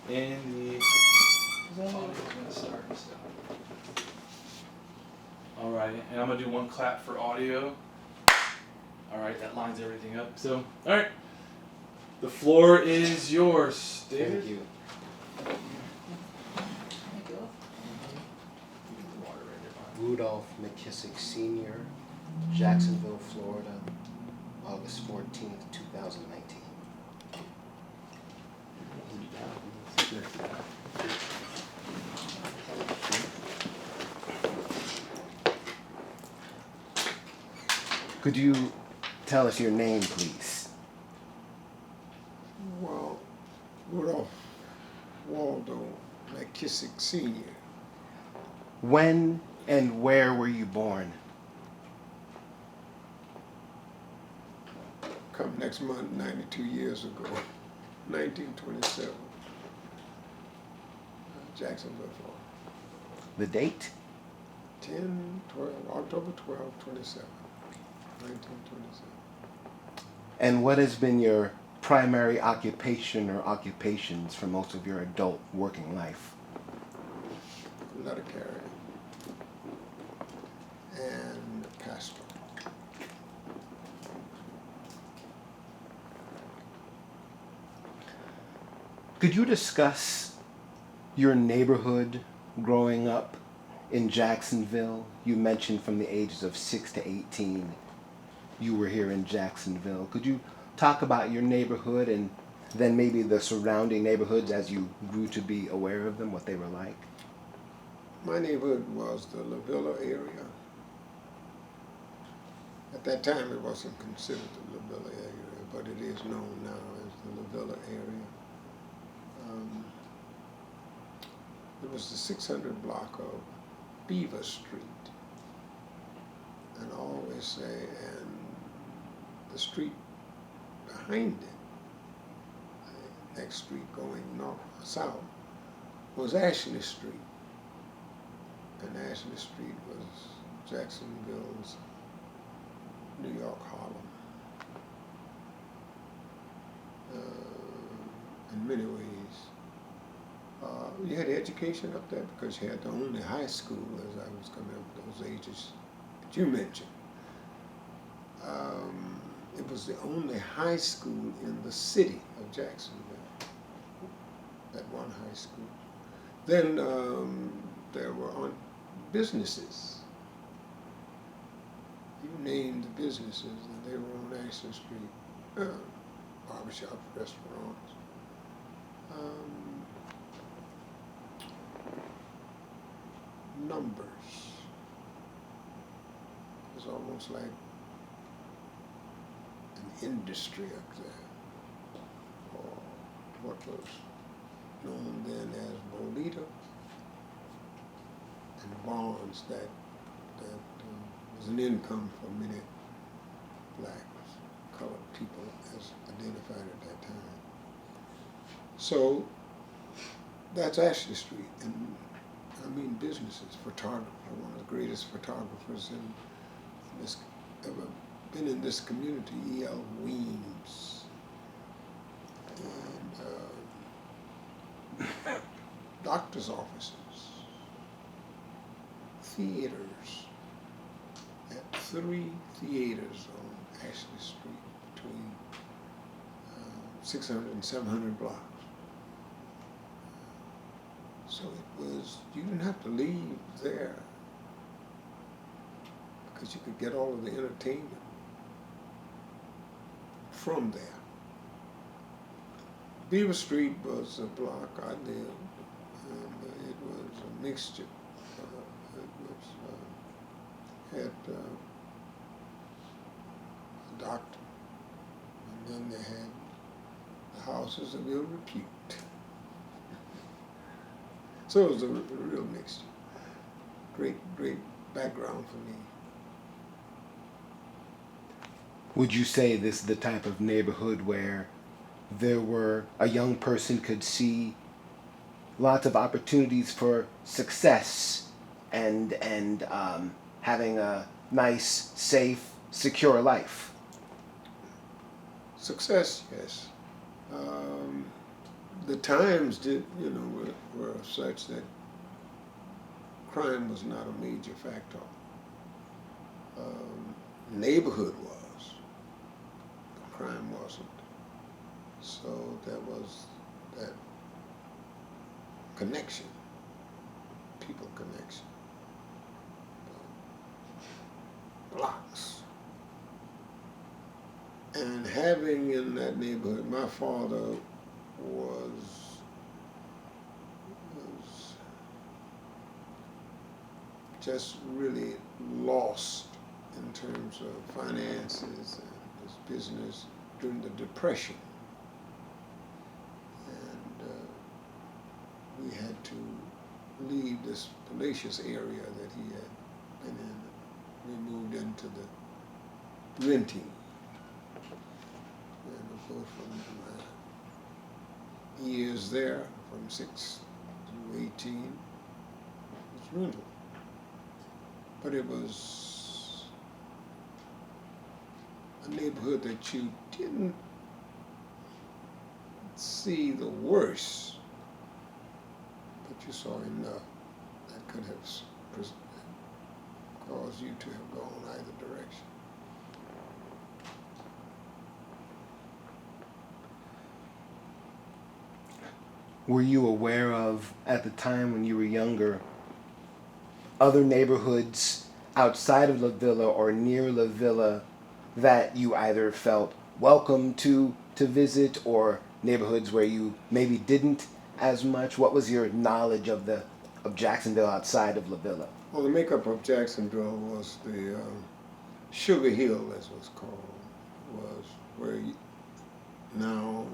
And the audio's gonna start and stop. Alright, and I'm gonna do one clap for audio. Alright, that lines everything up. So, alright. The floor is yours, David. Thank you. Rudolph McKissick Sr., Jacksonville, Florida, August 14th, 2019. Could you tell us your name, please? Well, Rudolph Waldo McKissick Sr. When and where were you born? Come next month, 92 years ago, 1927, Jacksonville, Florida. The date? 12, October 12, 27, 1927. And what has been your primary occupation or occupations for most of your adult working life? Letter carrier and pastor. Could you discuss your neighborhood growing up in Jacksonville? You mentioned from the ages of 6 to 18 you were here in Jacksonville. Could you talk about your neighborhood and then maybe the surrounding neighborhoods as you grew to be aware of them, what they were like? My neighborhood was the La Villa area. At that time, it wasn't considered the La Villa area, but it is known now as the La Villa area. It was the 600 block of Beaver Street. And I always say, and the street behind it, the next street going north or south, was Ashley Street. And Ashley Street was Jacksonville's New York Harlem. In many ways. You had education up there because you had the only high school as I was coming up those ages that you mentioned. It was the only high school in the city of Jacksonville, that one high school. Then there were businesses. You named the businesses, and they were on Ashley Street. Barbershop, restaurants. Numbers. It's almost like an industry up there, or what was known then as Bolita, and bonds that was an income for many blacks, colored people as identified at that time. So that's Ashley Street, and I mean businesses, photographer, one of the greatest photographers in this ever been in this community, E.L. Weems, and doctor's offices, theaters, at 3 theaters on Ashley Street between 600 and 700 blocks. So it was, you didn't have to leave there because you could get all of the entertainment from there. Beaver Street was a block I lived, and it was a mixture. Had a doctor, and then they had the houses of ill repute. So it was a real mixture. Great background for me. Would you say this is the type of neighborhood where a young person could see lots of opportunities for success and having a nice, safe, secure life? Success, yes. the times were such that crime was not a major factor. Neighborhood was, but crime wasn't. So there was that connection, people connection. Blocks. And having in that neighborhood, my father was just really lost in terms of finances and his business during the Depression. And we had to leave this palatial area that he had been in. We moved into the renting. And of course, from my years there, from 6 to 18, it was rental. But it was a neighborhood that you didn't see the worst, but you saw enough that could have caused you to have gone either direction. Were you aware of, at the time when you were younger, other neighborhoods outside of La Villa or near La Villa that you either felt welcome to visit, or neighborhoods where you maybe didn't as much? What was your knowledge of Jacksonville outside of La Villa? Well, the makeup of Jacksonville was the Sugar Hill, as it was called, was where now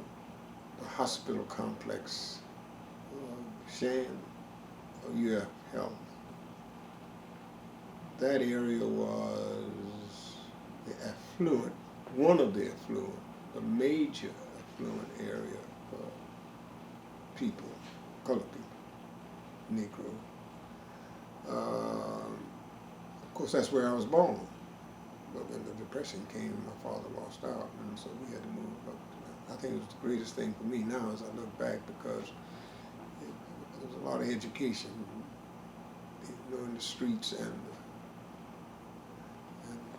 the hospital complex, Shan, or UF Health. That area was the affluent, one of the affluent, the major affluent area for people, colored people, Negro. Of course, that's where I was born. But when the Depression came, my father lost out, and so we had to move up. I think it was the greatest thing for me now as I look back, because there was a lot of education, in the streets and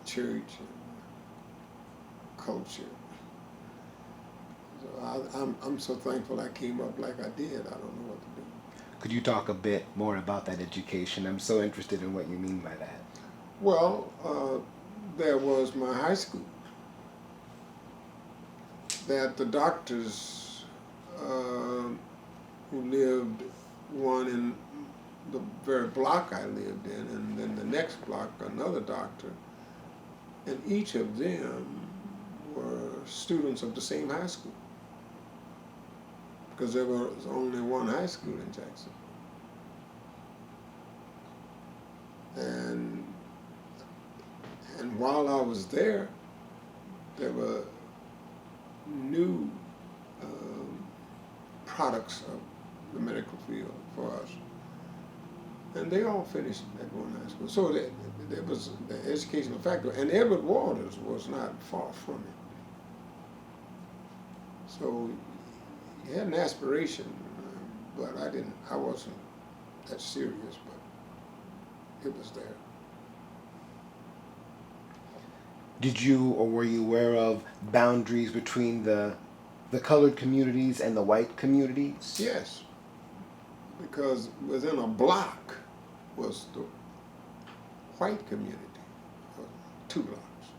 church and culture. So I'm so thankful I came up like I did. I don't know what to do. Could you talk a bit more about that education? I'm so interested in what you mean by that. Well, there was my high school that the doctors who lived, one in the very block I lived in, and then the next block another doctor, and each of them were students of the same high school, because there was only one high school in Jackson. And while I was there, there were new products of the medical field for us. And they all finished at one high school. So there was the educational factor. And Edward Waters was not far from it. So he had an aspiration, but I wasn't that serious, but it was there. Did you, or were you aware of boundaries between the colored communities and the white communities? Yes, because within a block was the white community, 2 blocks,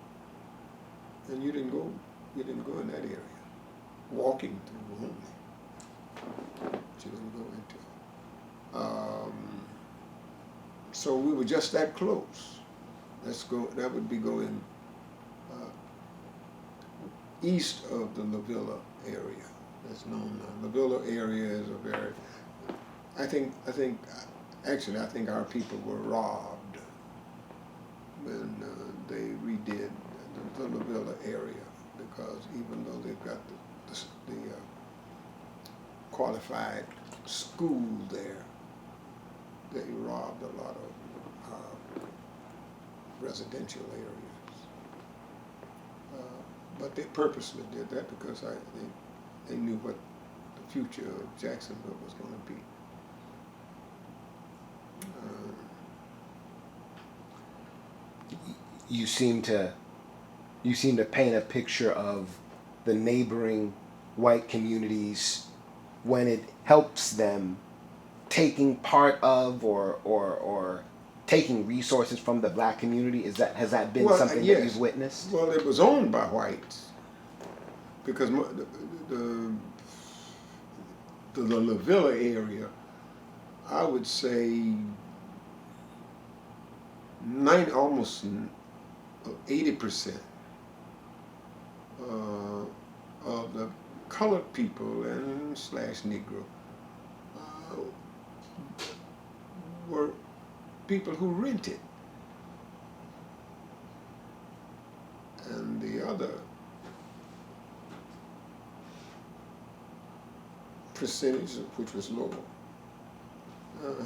and you didn't go in that area, walking through only, but you didn't go into it. So we were just that close. That would be going east of the La Villa area. That's known now. La Villa area is a very, I think our people were robbed when they redid the La Villa area, because even though they've got the qualified school there, they robbed a lot of residential areas. But they purposely did that because they knew what the future of Jacksonville was going to be. You seem to paint a picture of the neighboring white communities when it helps them taking part of or taking resources from the black community. Has that been something that yes. you've witnessed? Well, it was owned by whites because the La Villa area, I would say almost 80% of the colored people and / Negro were people who rented. And the other percentage, which was lower,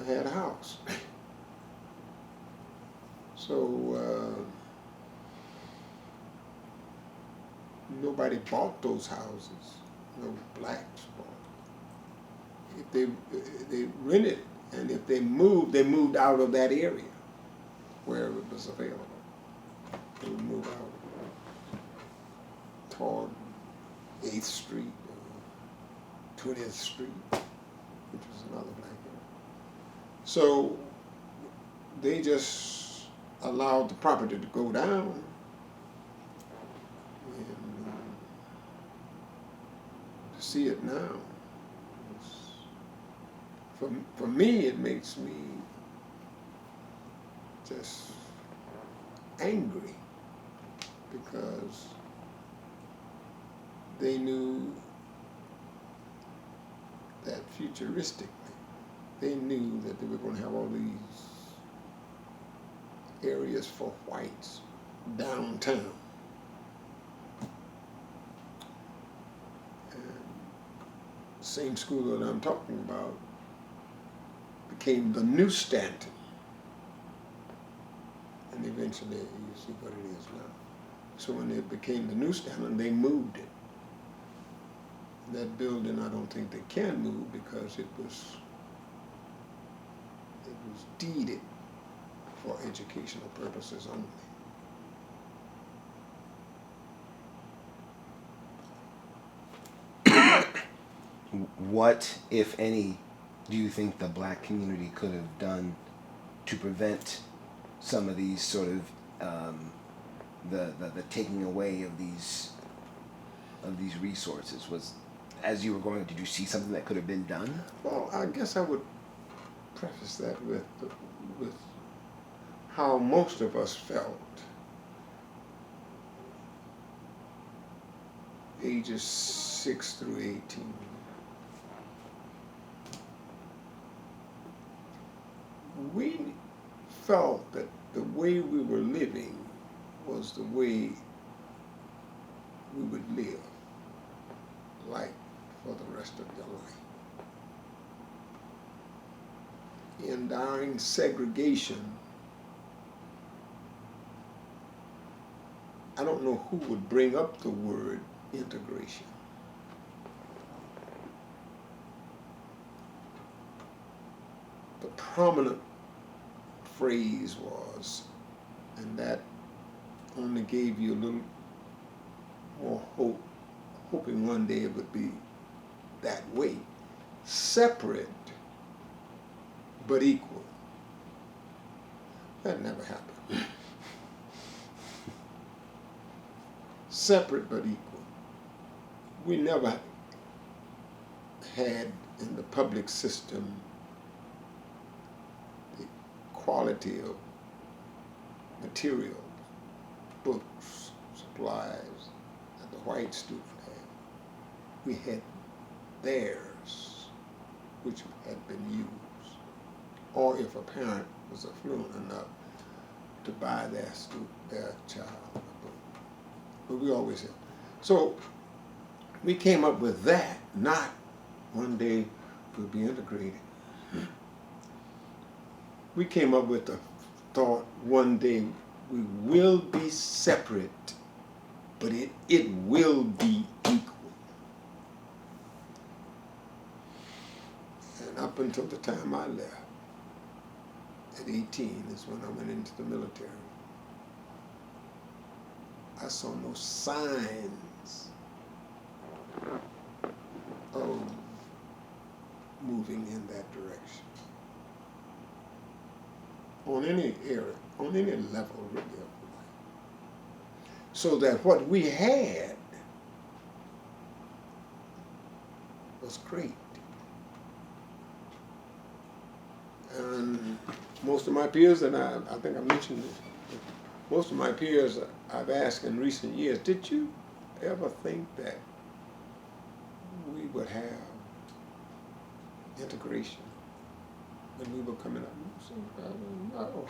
had a house. So nobody bought those houses. No blacks bought. If they rented, and if they moved out of that area where it was available. They would move out toward 8th Street, 20th Street, which was another black area. So they just allowed the property to go down. And to see it now, for me, it makes me just angry because they knew that futuristically, they knew that they were going to have all these areas for whites downtown. And same school that I'm talking about became the new Stanton. And eventually you see what it is now. So when it became the new Stanton, they moved it. That building, I don't think they can move because it was deeded for educational purposes only. What, if any, do you think the black community could have done to prevent some of these sort of the taking away of these resources? Was, as you were going, did you see something that could have been done? Well, I guess I would preface that with how most of us felt ages 6 through 18. We felt that the way we were living was the way we would live, like for the rest of your life. And during segregation, I don't know who would bring up the word integration. The prominent phrase was, and that only gave you a little more hope, hoping one day it would be that way, separate but equal. That never happened. Separate but equal. We never had in the public system the quality of material, books, supplies that the white student had. We had theirs, which had been used. Or if a parent was affluent enough to buy their child a book. But we always had. So we came up with that, not one day we'll be integrated. We came up with the thought one day we will be separate, but it will be equal. up until the time I left, at 18 is when I went into the military, I saw no signs of moving in that direction. On any area, on any level really of life. So that what we had was great. And most of my peers, and I think I mentioned this, most of my peers I've asked in recent years, did you ever think that we would have integration when we were coming up? So, no.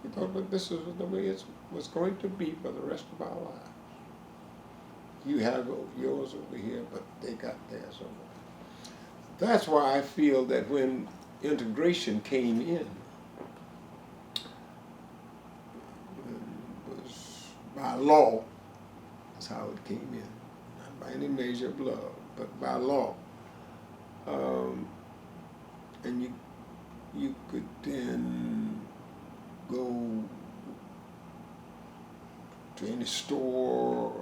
We thought that this was the way it was going to be for the rest of our lives. You have yours over here, but they got theirs over there. That's why I feel that when integration came in, it was by law. That's how it came in, not by any measure of love, but by law. And you could then go to any store,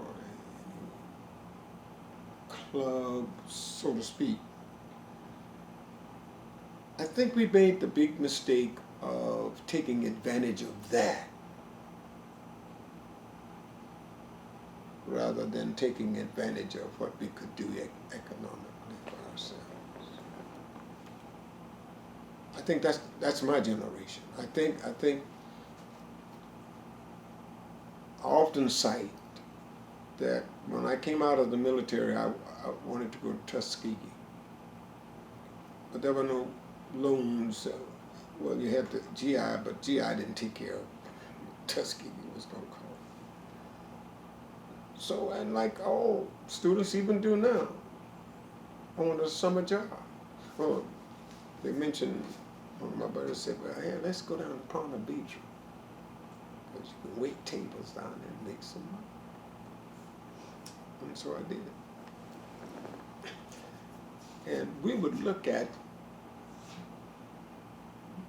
club, so to speak. I think we made the big mistake of taking advantage of that rather than taking advantage of what we could do economically for ourselves. I think that's my generation. I think I often cite that when I came out of the military, I wanted to go to Tuskegee, but there were no loans. Well, you had the GI, but GI didn't take care of Tuskegee was going to cost. So, and like all students even do now, I wanted a summer job. Well, they mentioned, one of my brothers said, well, hey, let's go down to Ponte Vedra, because you can wait tables down there and make some money. And so I did it. And we would look at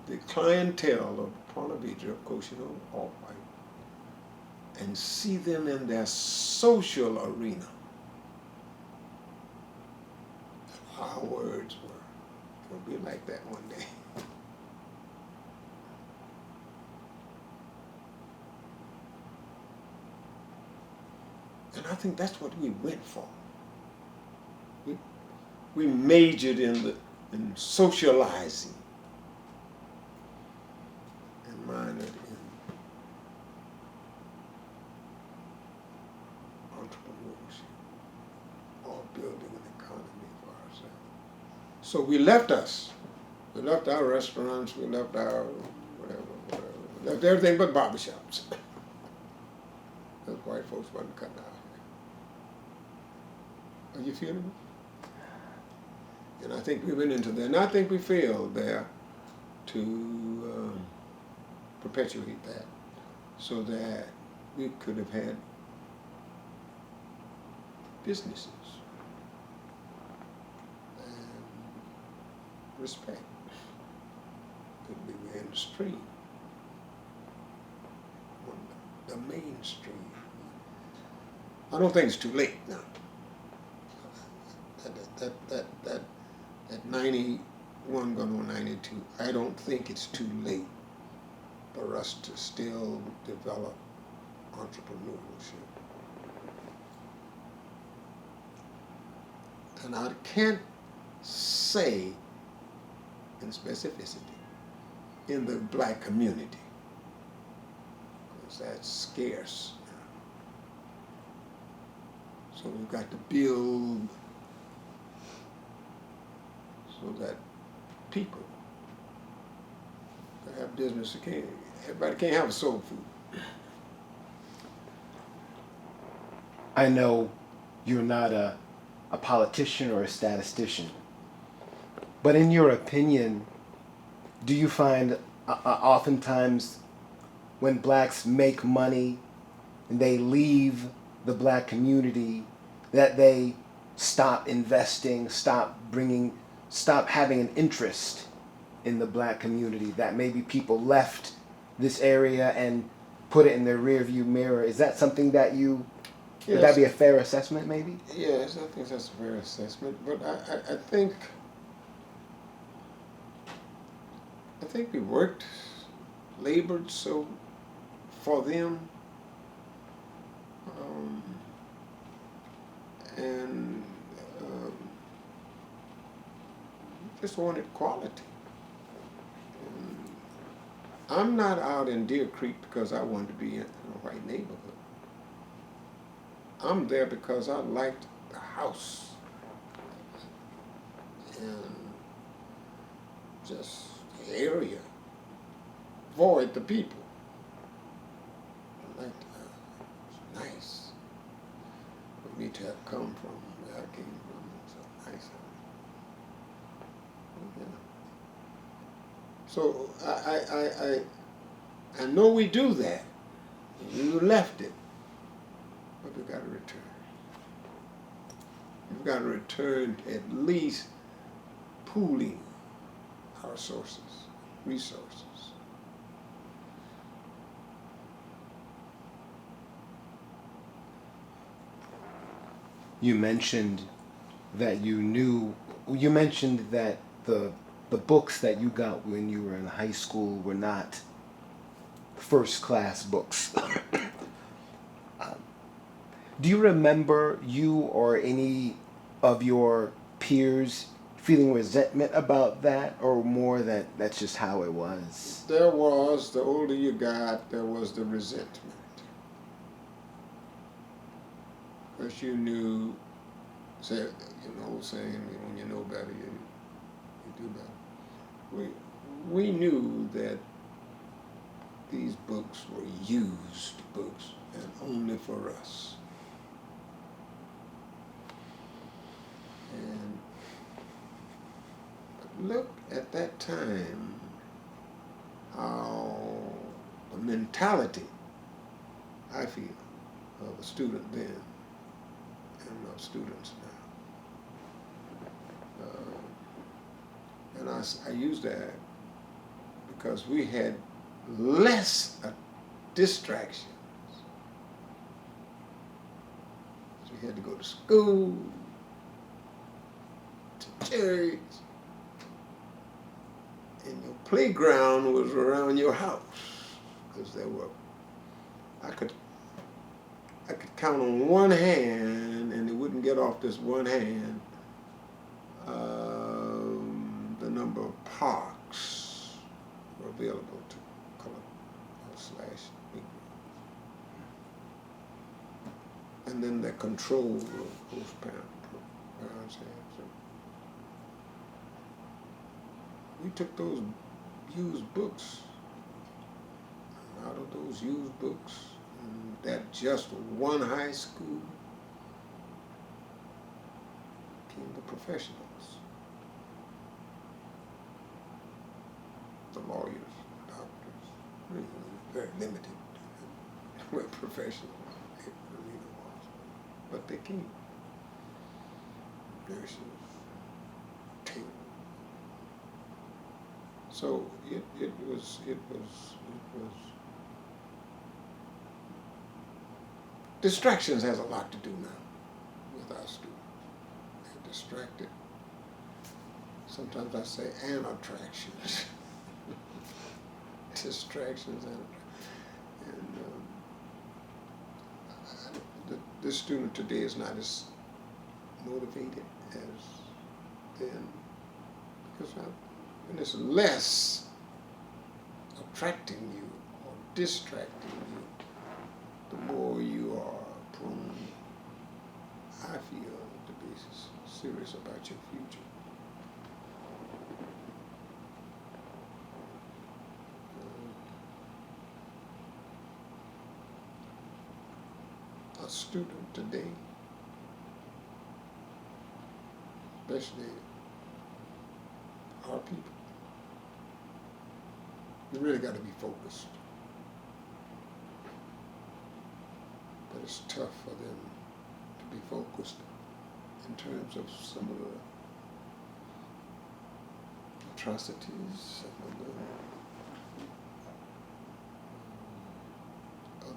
the clientele of Ponte Vedra, of course, you know, all white, and see them in their social arena. Our words were, it'll be like that one day. And I think that's what we went for. We majored in socializing and minored in entrepreneurship, or building an economy for ourselves. So we left us. We left our restaurants, we left our whatever. We left everything but barbershops. Those white folks wasn't cutting out. Are you feeling me? And I think we went into there, and I think we failed there to perpetuate that so that we could have had businesses and respect. That we were in the stream, on the mainstream. I don't think it's too late now. At 91 going on 92, I don't think it's too late for us to still develop entrepreneurship. And I can't say in specificity in the black community, because that's scarce. So we've got to build so that people can have business. Everybody can't have a soul food. I know you're not a politician or a statistician, but in your opinion, do you find oftentimes when blacks make money and they leave the black community that they stop investing, stop bringing stop having an interest in the black community, that maybe people left this area and put it in their rearview mirror? Is that something that you, would that be a fair assessment maybe? Yes, I think that's a fair assessment, but I think we worked, labored so for them, and just wanted quality. And I'm not out in Deer Creek because I wanted to be in a white neighborhood. I'm there because I liked the house and just the area. Avoid the people. I liked it's nice for me to have come from where I came from. It's a nice house. Yeah. So I know we do that. You left it. But we've got to return. We've got to return to at least pooling our resources. You mentioned that you mentioned that the books that you got when you were in high school were not first class books. Do you remember you or any of your peers feeling resentment about that, or more that that's just how it was? There was, the older you got, there was the resentment. Because you knew, old saying, when you know better, you do better. We knew that these books were used books and only for us. And look at that time, how the mentality, I feel, of a student then and of students now. And I use that because we had less distractions. So we had to go to school, to church, and your playground was around your house, because I could count on one hand, and it wouldn't get off this one hand, the number of parks were available to /Negro. And then the control of those parents had. So we took those used books, and out of those used books, that just one high school came the professionals. The lawyers, the doctors, very limited. Were professionals, but they came. Nurses, tailors. So it was. Distractions has a lot to do now with our students. They're distracted. Sometimes I say, and attractions. Distractions and this student today is not as motivated as then, because when it's less attracting you or distracting you, the more you are prone, I feel, to be serious about your future. A student today, especially our people, you really got to be focused. But it's tough for them to be focused in terms of some of atrocities, some of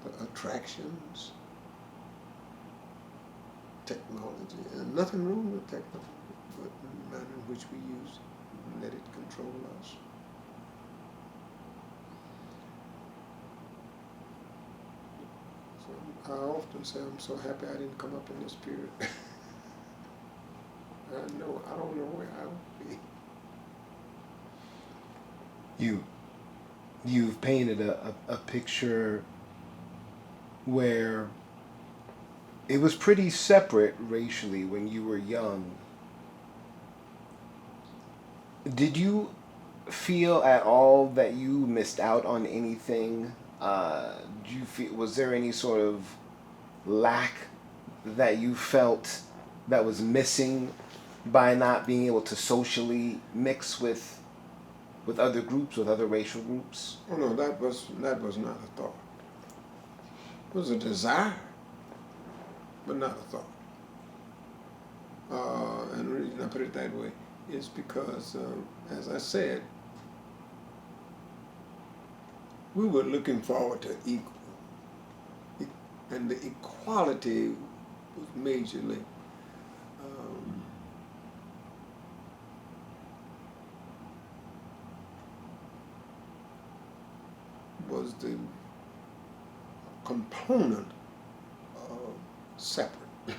the other attractions, technology, and nothing wrong with technology, but the manner in which we use it and let it control us. So I often say I'm so happy I didn't come up in this period. I don't know where I would be. You've painted a picture where it was pretty separate racially when you were young. Did you feel at all that you missed out on anything? Do you feel, was there any sort of lack that you felt that was missing by not being able to socially mix with other groups, with other racial groups? Oh no, that was not a thought. It was a desire, but not a thought. And the reason I put it that way is because, as I said, we were looking forward to equal, and the equality was majorly was the component of separate.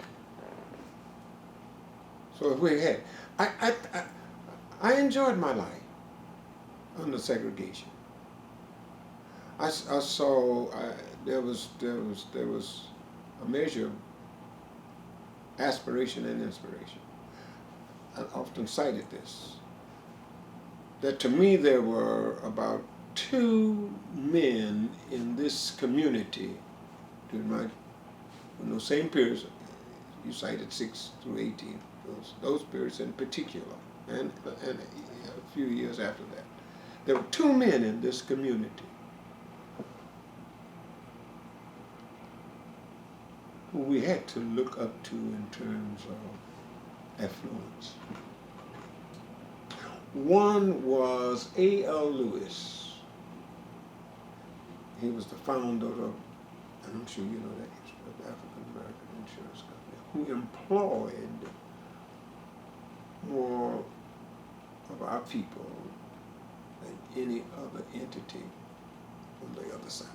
So if we had, I enjoyed my life under segregation. I saw there was a measure of aspiration and inspiration. I often cited this, that to me there were about 2 men in this community during those same periods. You cited 6 through 18, those periods in particular, and a few years after that. There were 2 men in this community who we had to look up to in terms of affluence. One was A.L. Lewis. He was the founder of, and I'm sure you know that history, of the African American Insurance Company, who employed more of our people than any other entity on the other side.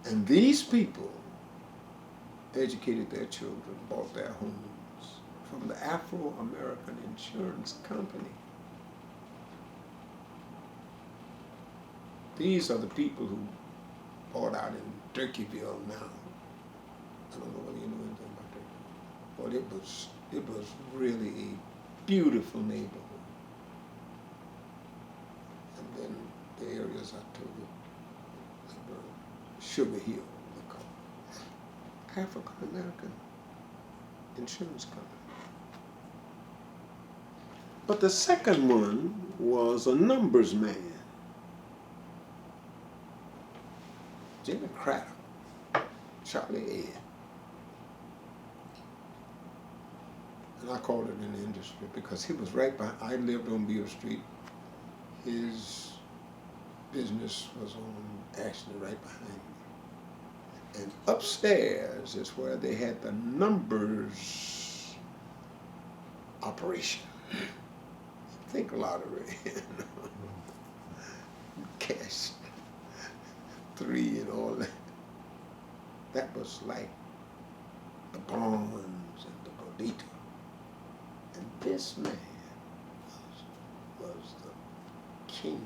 And these people educated their children, bought their homes from the Afro-American Insurance Company. These are the people who bought out in Turkeyville now. I don't know whether you know anything about Turkeyville. But it was really a beautiful neighborhood. And then the areas I told you, Sugar Hill, they call it. African American Insurance Company. But the second one was a numbers man. Jimmy Craddock, Charlie Ed. And I called it in the industry because he was right by, I lived on Beale Street. His business was on actually right behind me. And upstairs is where they had the numbers operation. Think lottery, cash 3 and all that. That was like the Bonds and the Bodita. And this man was the king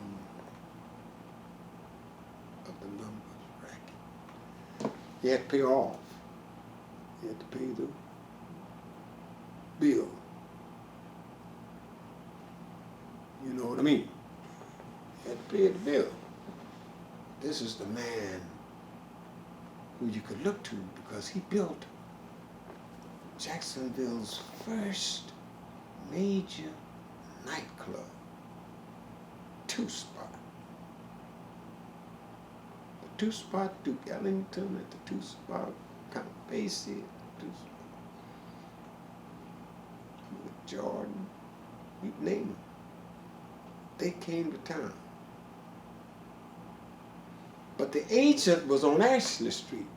of the numbers racket. He had to pay off. He had to pay the bill. You know what I mean? He had to pay the bill. This is the man who you could look to because he built Jacksonville's first major nightclub, Two Spot. The Two Spot, Duke Ellington at the Two Spot, Count Basie at the Two Spot. Jordan, you name them. They came to town. But the agent was on Ashley Street,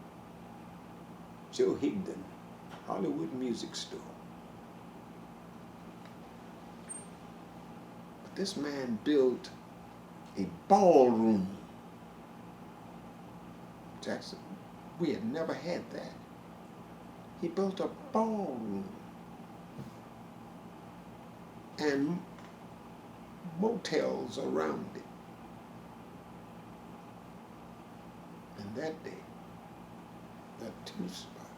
Joe Higdon, Hollywood Music Store. But this man built a ballroom. Jackson, we had never had that. He built a ballroom and motels around it. And that day, that two spot,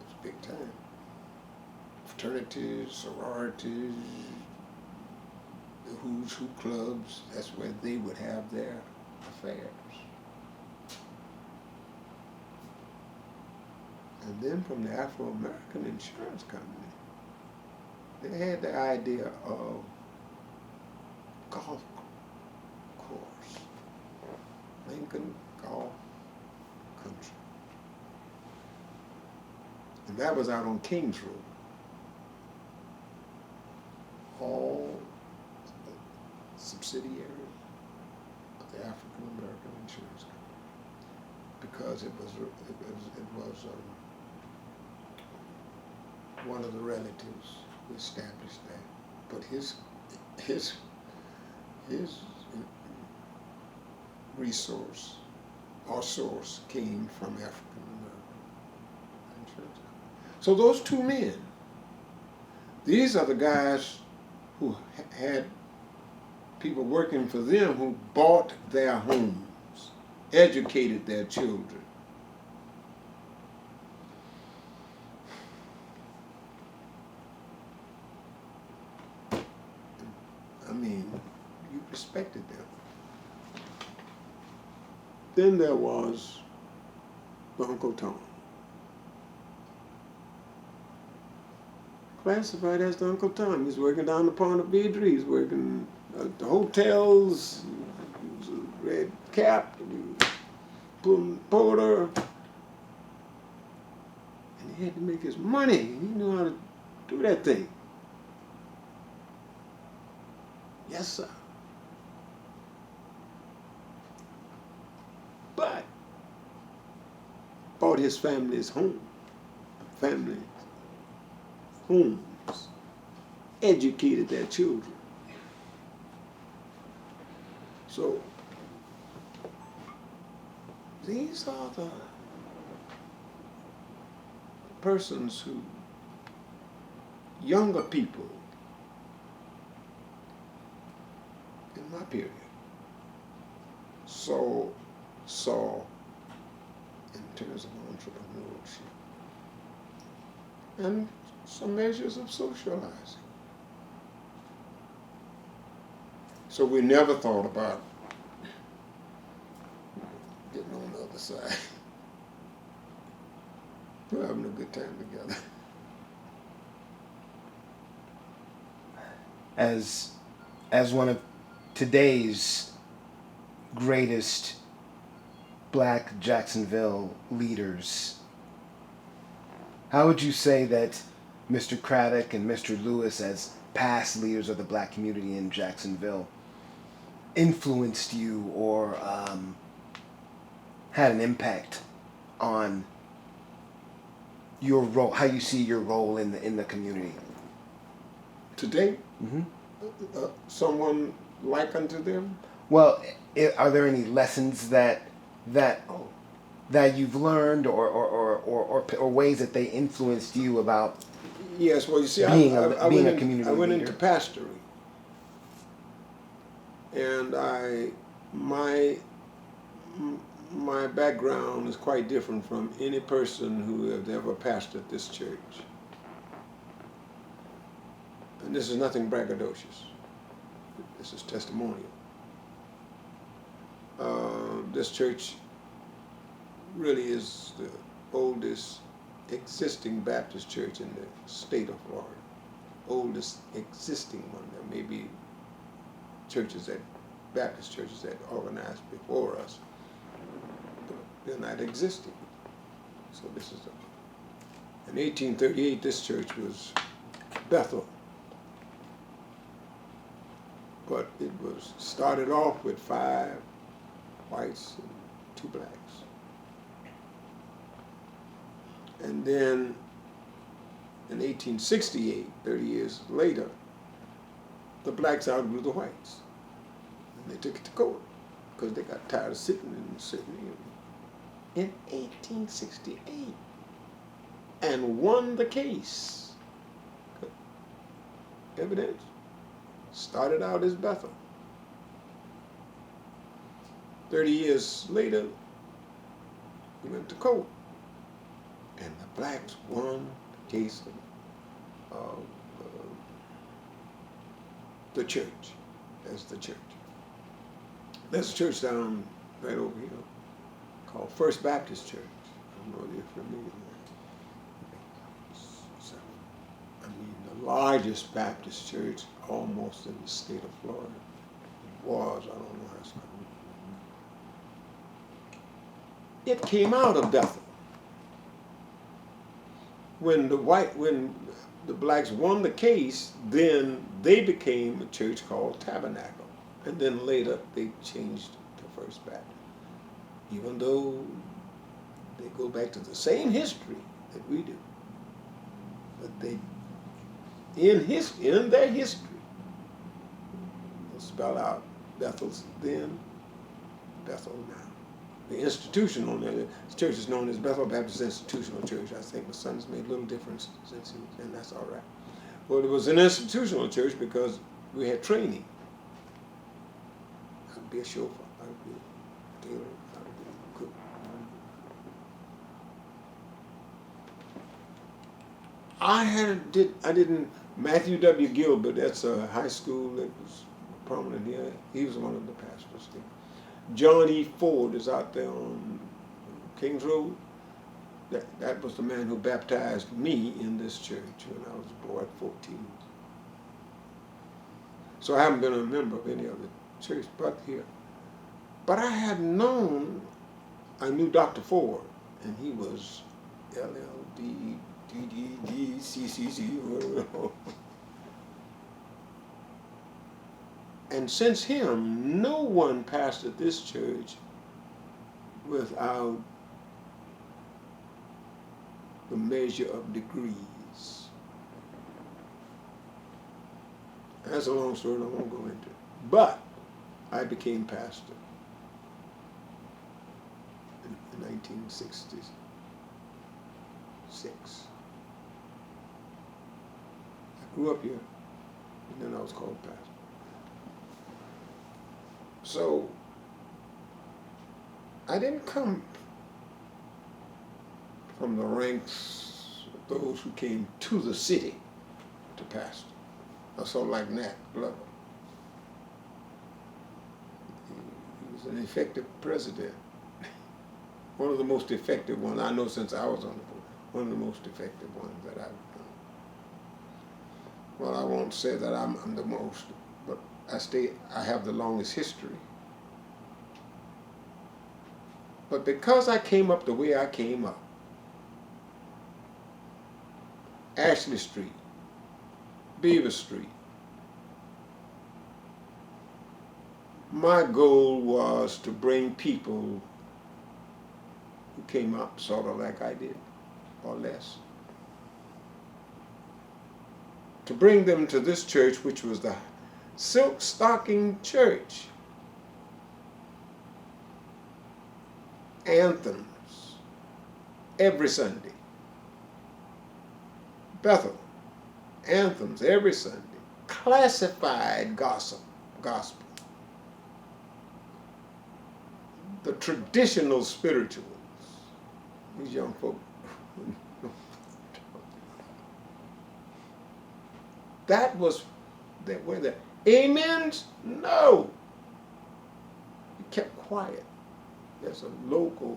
it was big time. Fraternities, sororities, the who's who clubs, that's where they would have their affairs. And then from the Afro-American Insurance Company, they had the idea of golf course, Lincoln Golf Country. And that was out on Kings Road. All subsidiary of the African American Insurance Company, because it was one of the relatives who established that. But his resource or source came from African American Insurance Company. So those two men, these are the guys who had people working for them who bought their homes, educated their children. I mean, you respected them. Then there was the Uncle Tom. Classified as the Uncle Tom. He's working down the Pont of Vidre. He's working at the hotels. He was a red cap. He was pulling porter. And he had to make his money. He knew how to do that thing. Yes, sir. But bought his family's home. Homes, educated their children. So these are the persons who, younger people in my period, saw in terms of entrepreneurship and some measures of socializing. So we never thought about getting on the other side. We're having a good time together. As one of today's greatest Black Jacksonville leaders, how would you say that Mr. Craddock and Mr. Lewis, as past leaders of the Black community in Jacksonville, influenced you or had an impact on your role, how you see your role in the community? Today, Mm-hmm. Someone like unto them? Well, are there any lessons that you've learned or ways that they influenced you about? Yes, well, you see, being I a went community I went leader. into pastoring, and my background is quite different from any person who has ever pastored this church. And this is nothing braggadocious. This is testimonial. This church really is the oldest existing Baptist church in the state of Florida. Oldest existing one. There may be Baptist churches that organized before us, but they're not existing. So this is In 1838, this church was Bethel. But it was started off with 5 whites and 2 blacks. And then in 1868, 30 years later, the blacks outgrew the whites. And they took it to court because they got tired of sitting in 1868 and won the case. Evidence started out as Bethel. 30 years later, we went to court, and the blacks won the case of the church, as the church. There's a church down right over here called First Baptist Church. I don't know if you're familiar with that. So, I mean, the largest Baptist church almost in the state of Florida. It was, I don't know how it's called. It came out of Bethel. When the blacks won the case, then they became a church called Tabernacle. And then later they changed to First Baptist. Even though they go back to the same history that we do. But they, in their history, they'll spell out Bethel's then, Bethel now. The institution on there, the church is known as Bethel Baptist Institutional Church. I think my son's made a little difference since and that's all right. Well, it was an institutional church because we had training. How to be a chauffeur, how to be a tailor, how to be a cook. I didn't, Matthew W. Gilbert, that's a high school that was prominent here. He was one of the pastors here. John E. Ford is out there on Kings Road. That was the man who baptized me in this church when I was a boy at 14. So I haven't been a member of any other church but here. But I knew Dr. Ford, and he was LLD, DDD, CCC, and since him, no one pastored this church without the measure of degrees. That's a long story and I won't go into it. But I became pastor in 1966. I grew up here, and then I was called pastor. So I didn't come from the ranks of those who came to the city to pastor. I saw like Nat Glover. He was an effective president. One of the most effective ones I know since I was on the board. One of the most effective ones that I've done. Well, I won't say that I'm the most, but I have the longest history. But because I came up the way I came up, Ashley Street, Beaver Street, my goal was to bring people who came up sort of like I did, or less, to bring them to this church, which was the Silk Stocking Church. Anthems every Sunday. Bethel, anthems every Sunday. Classified gospel. The traditional spirituals. These young folk. That was, were the amens? No. You kept quiet. There's a local,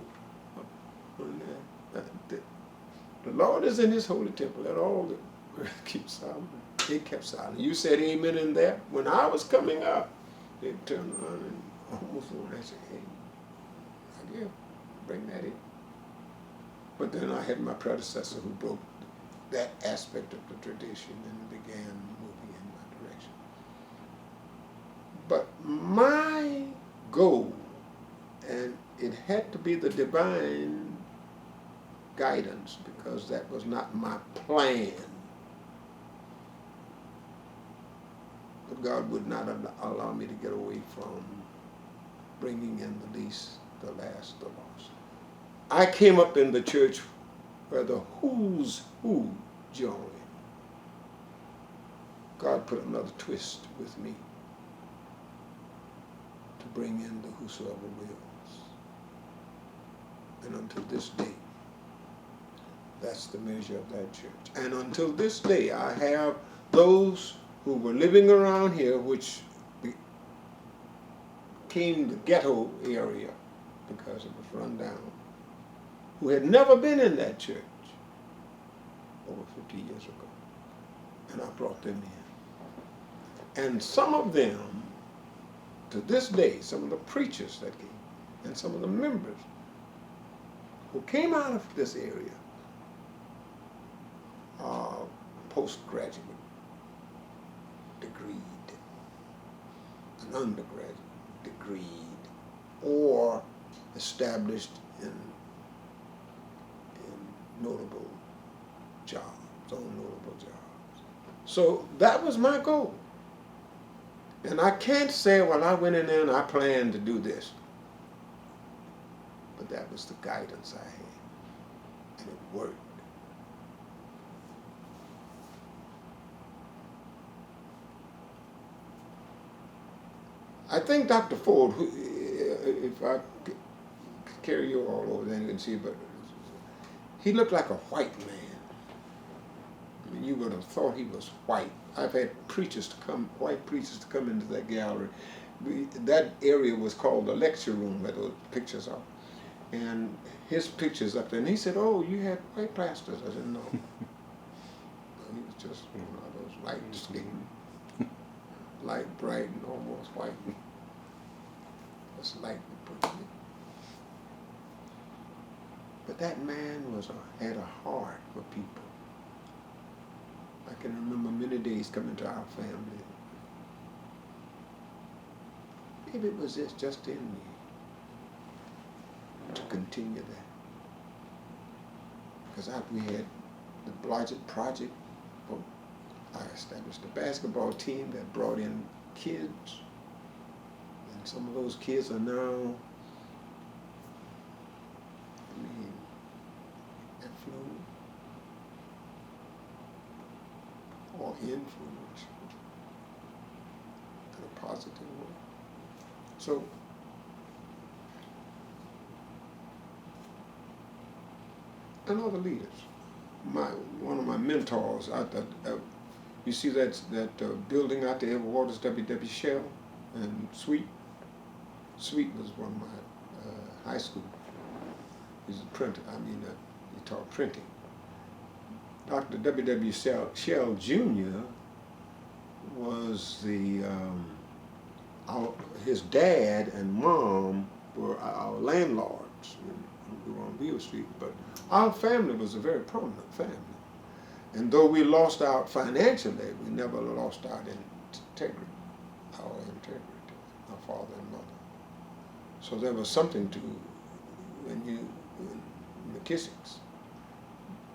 the Lord is in his holy temple, let all the earth keep silent. They kept silent. You said amen in there. When I was coming up, they turned around and almost wanted to say, hey, I guess, bring that in. But then I had my predecessor who broke the that aspect of the tradition and began moving in my direction. But my goal, and it had to be the divine guidance because that was not my plan. But God would not allow me to get away from bringing in the least, the last, the lost. I came up in the church where the who's who joined. God put another twist with me to bring in the whosoever wills. And until this day, that's the measure of that church. And until this day, I have those who were living around here, which became the ghetto area because it was run down, who had never been in that church over 50 years ago. And I brought them in. And some of them, to this day, some of the preachers that came, and some of the members who came out of this area are postgraduate degreed, an undergraduate degreed, or established in notable jobs, on notable jobs. So that was my goal. And I can't say, well, I went in there and I planned to do this. But that was the guidance I had. And it worked. I think Dr. Ford, who, if I could carry you all over there, you can see, but he looked like a white man. I mean, you would have thought he was white. I've had preachers to come, white preachers to come into that gallery. That area was called the lecture room where those pictures are. And his picture's up there. And he said, oh, you had white pastors. I said, no. He was just one of those light skinned, light bright and almost white. Just lightly put it. But that man had a heart for people. I can remember many days coming to our family. Maybe it was just in me to continue that. Because we had the Blodgett Project. I established a basketball team that brought in kids. And some of those kids are now, affluent or influential in a positive way. So, and other leaders. One of my mentors, you see that building out there, Waters W.W. Shell and Sweet? Sweet was one of my high school. He's a printer, he taught printing. Dr. W.W. Shell Jr. was his dad and mom were our landlords. We were on Beale Street, but our family was a very prominent family. And though we lost out financially, we never lost our integrity, our father and mother. So there was something to, when McKissick's,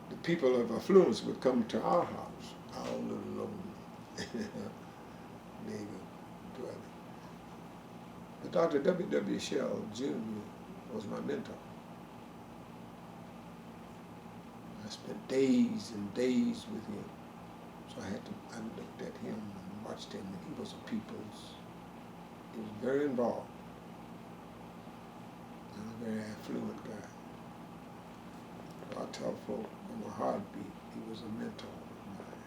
the people of affluence would come to our house, our little lonely neighbor dwelling. But Dr. W.W. Shell Jr. was my mentor. I spent days and days with him. So I looked at him and watched him, and he was he was very involved. And a very affluent guy. So I tell folk in a heartbeat, he was a mentor of mine.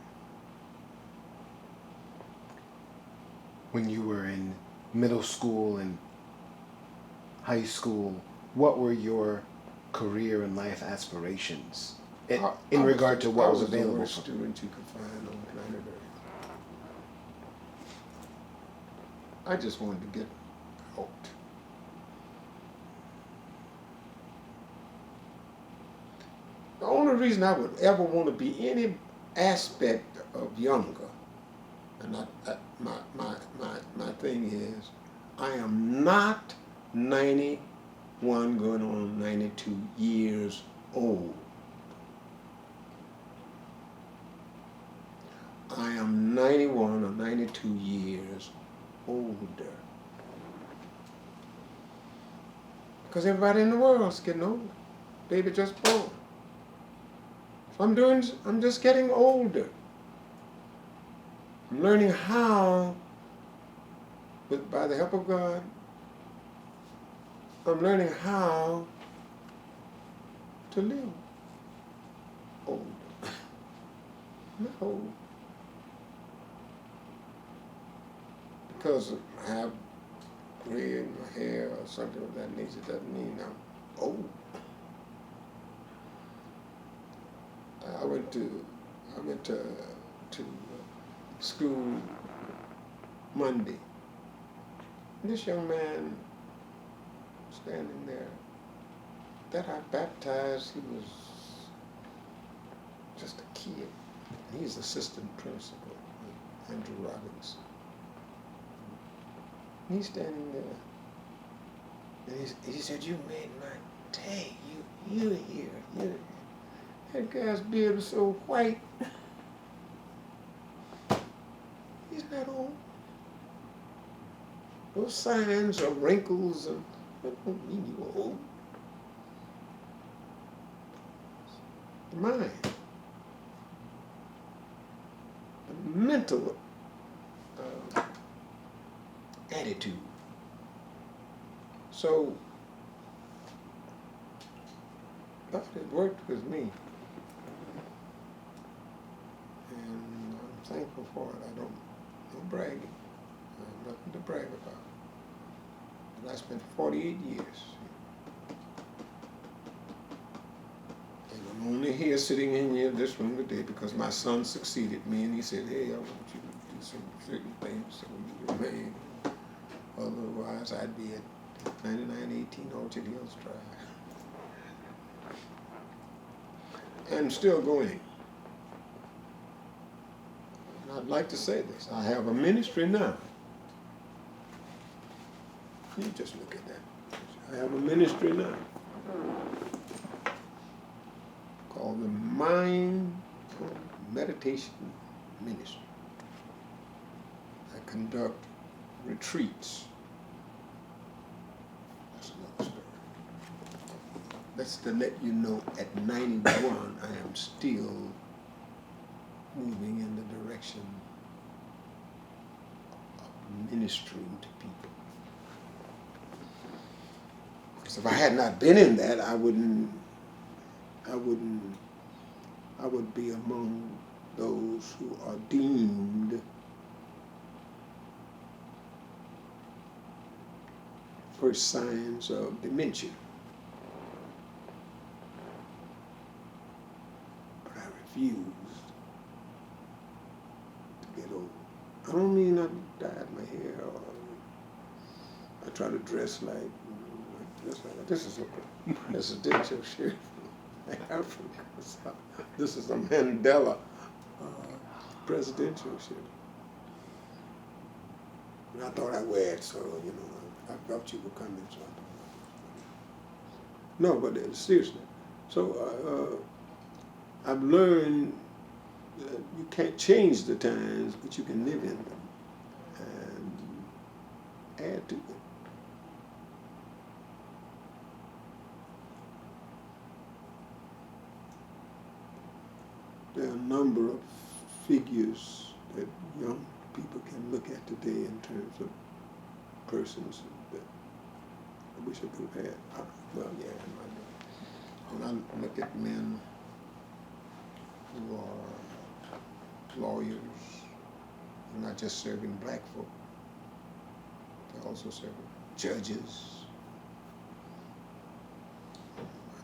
When you were in middle school and high school, what were your career and life aspirations in regard to what was available? I was the worst student you could find on planet Earth. I just wanted to get out. The only reason I would ever want to be any aspect of younger, and my thing is, I am not 91 going on 92 years old. I am 91 or 92 years older. Because everybody in the world is getting older. Baby just born. So I'm just getting older. I'm learning how, by the help of God, I'm learning how to live old. Not old. Because I have gray in my hair or something of that nature doesn't mean I'm old. I went to school Monday. And this young man standing there that I baptized, he was just a kid. He's assistant principal, Andrew Robinson. And he's standing there. And he said, "You made my day. You're here. That guy's beard was so white. He's not old. Those signs or wrinkles, that don't mean you're old. The mind, the mental attitude. So, God has worked with me. And I'm thankful for it. No bragging. I have nothing to brag about. But I spent 48 years. And I'm only here sitting in here, this room today, because my son succeeded me and he said, "Hey, I want you to do some certain things so you remain. Otherwise, I'd be at 9918 Orchard Hills Drive." And still going. And I'd like to say this. I have a ministry now. You just look at that. I have a ministry now called the Mindful Meditation Ministry. I conduct retreats. That's another story. That's to let you know at 91 I am still moving in the direction of ministering to people. Because if I had not been in that, I would be among those who are deemed first signs of dementia. But I refused to get old. I don't mean I dyed my hair or I try to dress like this is a presidential shirt from Africa. This is a Mandela presidential shirt. And I thought I'd wear it, so, I thought you were coming, so I thought. No, but seriously. So I've learned that you can't change the times, but you can live in them and add to them. There are a number of figures that young people can look at today in terms of persons that I wish I could have had. Well, yeah, when I look at men who are lawyers, they're not just serving black folk, they're also serving judges.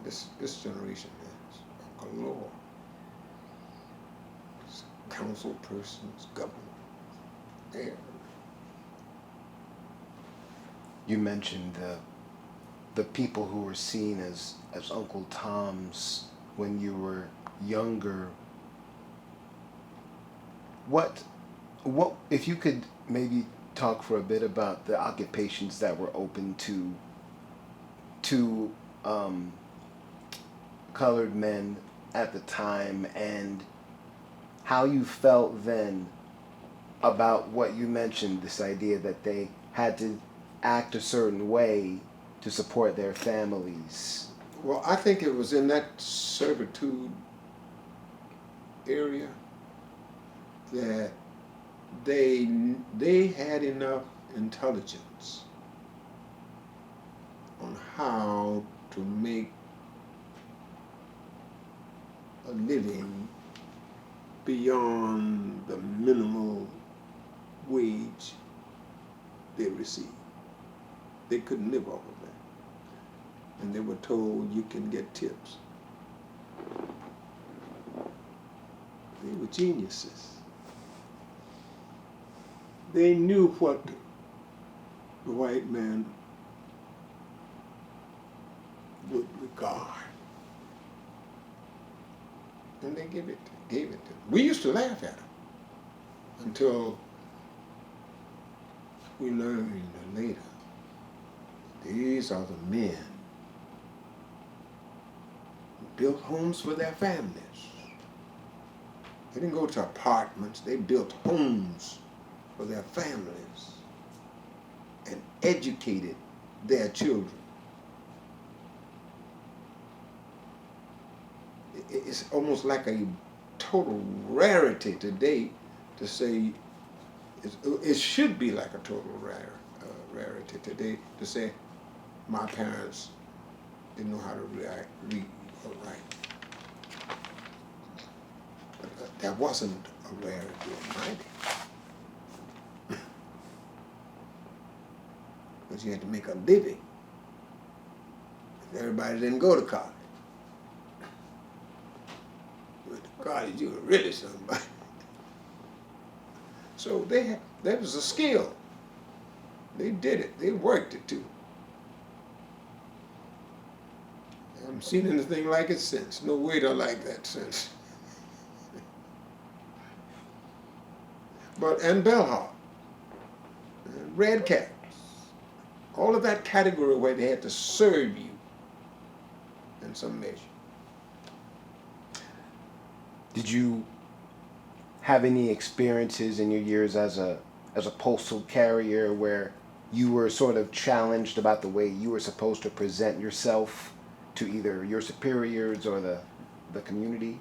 This generation is a galore. Council persons, government, there. You mentioned the people who were seen as Uncle Tom's when you were younger, what if you could maybe talk for a bit about the occupations that were open to colored men at the time, and how you felt then about what you mentioned, this idea that they had to act a certain way to support their families. Well, I think it was in that servitude area that they had enough intelligence on how to make a living beyond the minimal wage they received. They couldn't live off of that. And they were told you can get tips. They were geniuses. They knew what the white man would regard. And they gave it to them. We used to laugh at them until we learned later. These are the men who built homes for their families. They didn't go to apartments, they built homes for their families and educated their children. It's almost like a total rarity today to say, it should be like a total rarity today to say, my parents didn't know how to read or write. But that wasn't a rarity in my day. Because you had to make a living. Everybody didn't go to college. You went to college, you were really somebody. So that was a skill. They did it. They worked it too. I haven't seen anything like it since. No waiter like that since. And bellhop, and red caps, all of that category where they had to serve you in some measure. Did you have any experiences in your years as a postal carrier where you were sort of challenged about the way you were supposed to present yourself to either your superiors or the community?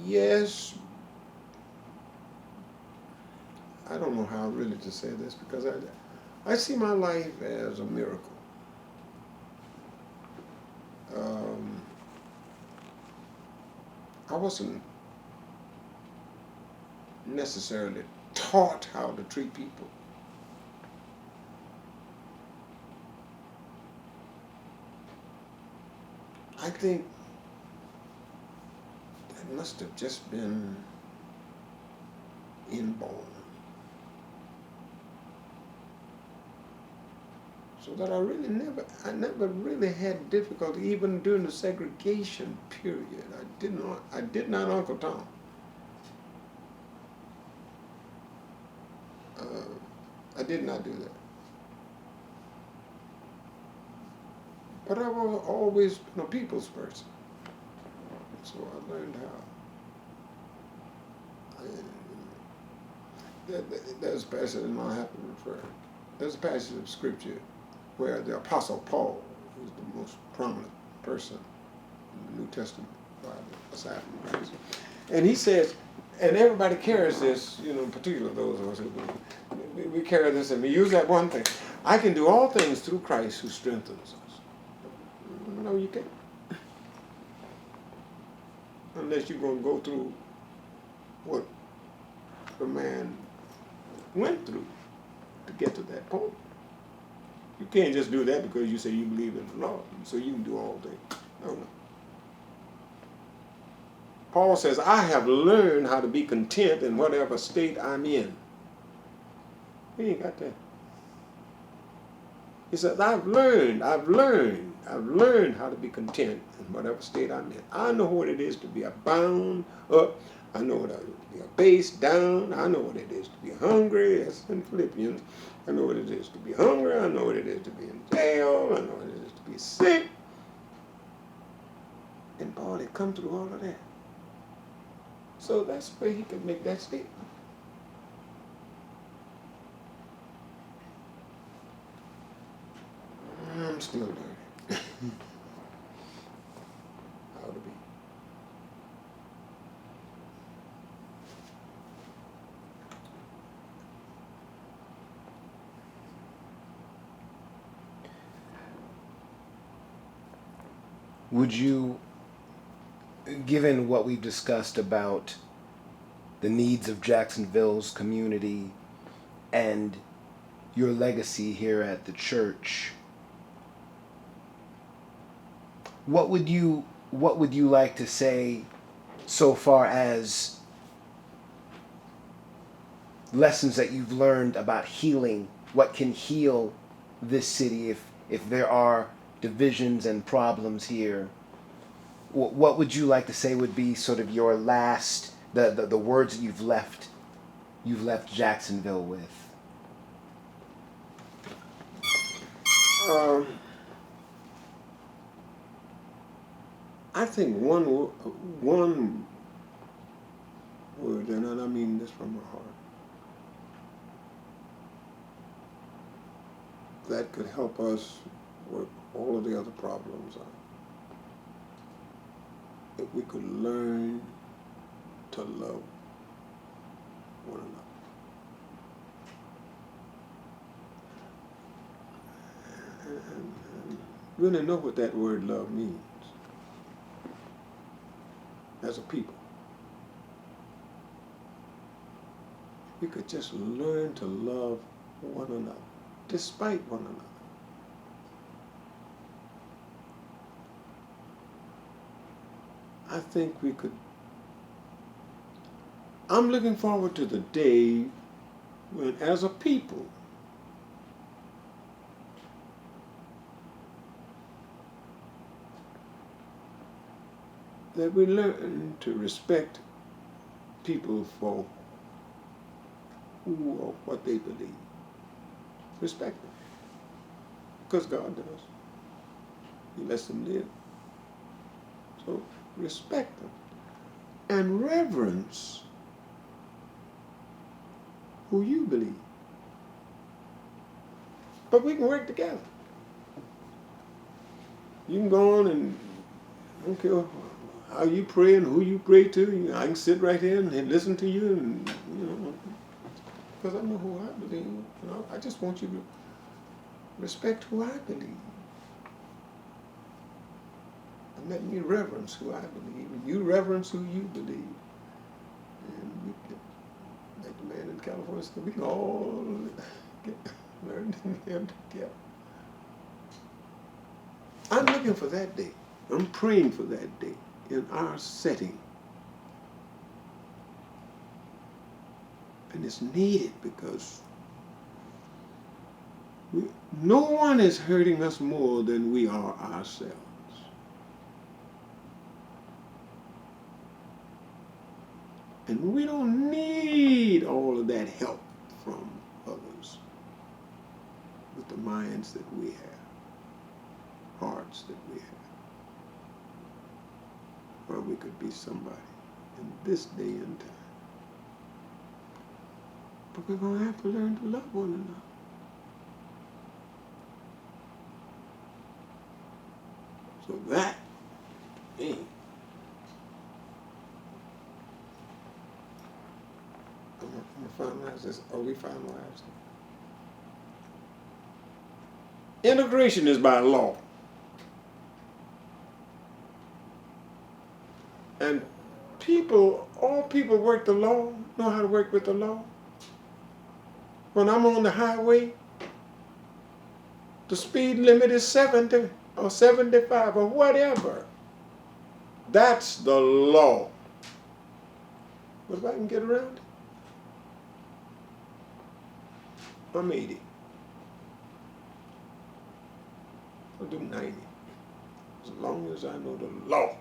Yes. I don't know how really to say this because I see my life as a miracle. I wasn't necessarily taught how to treat people. I think that must have just been inborn. So that I never really had difficulty even during the segregation period. I did not Uncle Tom. I did not do that. But I've always been a people's person. So I learned how. There's a passage, and I have to refer. There's a passage of scripture where the Apostle Paul, who's the most prominent person in the New Testament Bible, aside from Christ, and he says, and everybody carries this, in particular those of us who we carry this, and we use that one thing. I can do all things through Christ who strengthens us. No, you can't. Unless you're going to go through what the man went through to get to that point. You can't just do that because you say you believe in the Lord, so you can do all things. No. Paul says, I have learned how to be content in whatever state I'm in. He ain't got that. He says, I've learned I've learned how to be content in whatever state I'm in. I know what it is to be bound up. I know what it is to be abased down. I know what it is to be hungry, as in Philippians. I know what it is to be hungry. I know what it is to be in jail. I know what it is to be sick. And Paul had come through all of that. So that's where he could make that statement. I'm still learning how to be. Would you, given what we've discussed about the needs of Jacksonville's community and your legacy here at the church, what would you like to say so far as lessons that you've learned about healing? What can heal this city if there are divisions and problems here? What would you like to say would be sort of your last, the words that you've left Jacksonville with? I think one word, and I mean this from my heart, that could help us work all of the other problems out. If we could learn to love one another. And really know what that word love means as a people. We could just learn to love one another, despite one another. I think we could. I'm looking forward to the day when, as a people, that we learn to respect people for who or what they believe. Respect them. Because God does. He lets them live. So respect them. And reverence who you believe. But we can work together. You can go on and I don't care how you pray and who you pray to. I can sit right here and listen to you, and because I know who I believe. I just want you to respect who I believe, and let me reverence who I believe, and you reverence who you believe, and we can, like the man in California said, we can all learn to live together. I'm looking for that day. I'm praying for that day in our setting. And it's needed because no one is hurting us more than we are ourselves. And we don't need all of that help from others with the minds that we have, hearts that we have. Or we could be somebody in this day and time. But we're going to have to learn to love one another. So that, I'm going to finalize this. Are we finalized? Integration is by law. And all people work the law, know how to work with the law. When I'm on the highway, the speed limit is 70 or 75 or whatever. That's the law. But if I can get around it, I'm 80. I'll do 90. as long as I know the law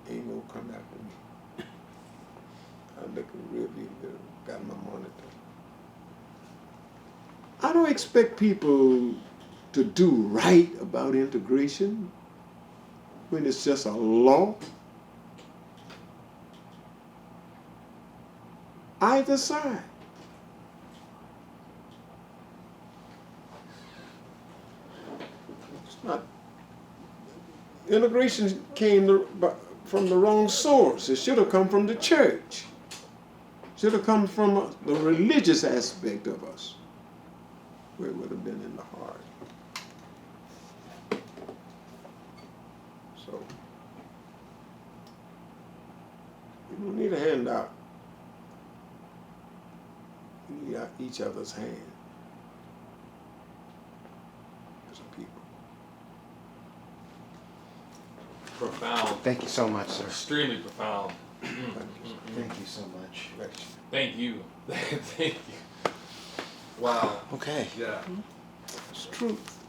ain't gonna come after me. I look in the rear view mirror, got my monitor. I don't expect people to do right about integration when it's just a law. Either side. It's not. Integration came from the wrong source. It should have come from the church. Should have come from the religious aspect of us, where it would have been in the heart. So, we don't need a handout. We need each other's hand as a people. Profound. Thank you so much, sir. Extremely profound. Thank you so much. Thank you. Thank you. Wow. Okay. Yeah. It's truth.